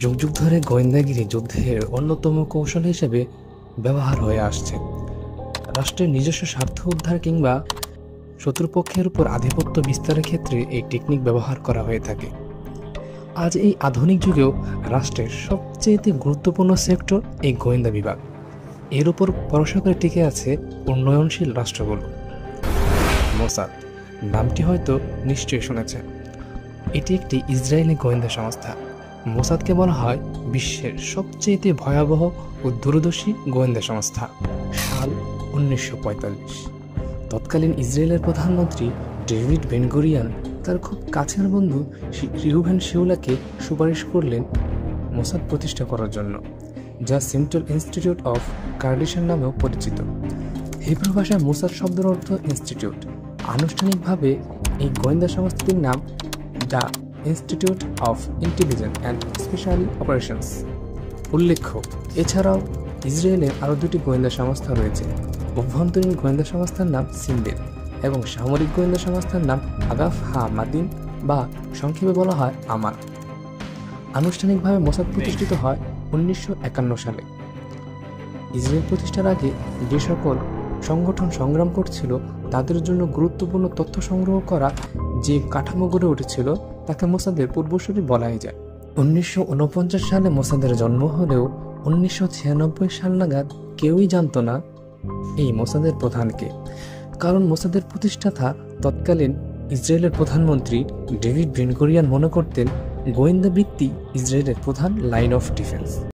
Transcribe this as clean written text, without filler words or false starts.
যুগ যুগ ধরে গোয়েন্দাগিরি যুদ্ধের অন্যতম কৌশল হিসেবে ব্যবহার হয়ে আসছে। রাষ্ট্রের নিজস্ব স্বার্থ উদ্ধার কিংবা শত্রুপক্ষের উপর আধিপত্য বিস্তারের ক্ষেত্রে এই টেকনিক ব্যবহার করা হয়ে থাকে। আজ এই আধুনিক যুগেও রাষ্ট্রের সবচেয়ে গুরুত্বপূর্ণ সেক্টর এই গোয়েন্দা বিভাগ। এর উপর ভরসা করে টিকে আছে উন্নয়নশীল রাষ্ট্রগুলো। মোসাদ নামটি হয়তো নিশ্চয়ই শুনেছেন। এটি একটি ইসরায়েলি গোয়েন্দা সংস্থা। মোসাদকে বলা হয় বিশ্বের সবচেয়ে ভয়াবহ ও দূরদর্শী গোয়েন্দা সংস্থা। সাল 1945। তৎকালীন ইসরায়েলের প্রধানমন্ত্রী ডেভিড বেন-গুরিয়ন তার খুব কাছের বন্ধু রিউভেন শিউলাকে সুপারিশ করলেন মোসাদ প্রতিষ্ঠা করার জন্য, যা সেন্ট্রাল ইনস্টিটিউট অফ কার্ডিশন নামেও পরিচিত। হিব্রু ভাষায় মোসাদ শব্দের অর্থ ইনস্টিটিউট। আনুষ্ঠানিকভাবে এই গোয়েন্দা সংস্থাটির নাম the institute of intelligence and special operations. উল্লেখ্য, এছাড়াও ইসরায়েলের আরও দুটি গোয়েন্দা সংস্থা রয়েছে। অভ্যন্তরীণ গোয়েন্দা সংস্থার নাম সিনবেদ এবং সামরিক গোয়েন্দা সংস্থার নাম আগাফ হা-মাদিন, বা সংক্ষেপে বলা হয় আমার। আনুষ্ঠানিকভাবে মোসাদ প্রতিষ্ঠিত হয় 1951 সালে। ইসরায়েল প্রতিষ্ঠার আগে যে সকল সংগঠন সংগ্রাম করছিল তাদের জন্য গুরুত্বপূর্ণ তথ্য সংগ্রহ করা যে কাঠামো গড়ে উঠেছিল তাকে মোসাদের পূর্বসূরি বলাই যায়। 1949 সালে মোসাদের জন্ম হলেও 1996 সাল নাগাদ কেউই জানত না এই মোসাদের প্রধানকে। কারণ মোসাদের প্রতিষ্ঠাতা তৎকালীন ইসরায়েলের প্রধানমন্ত্রী ডেভিড বেন-গুরিয়ন মনে করতেন গোয়েন্দা বৃত্তি ইসরায়েলের প্রধান লাইন অফ ডিফেন্স।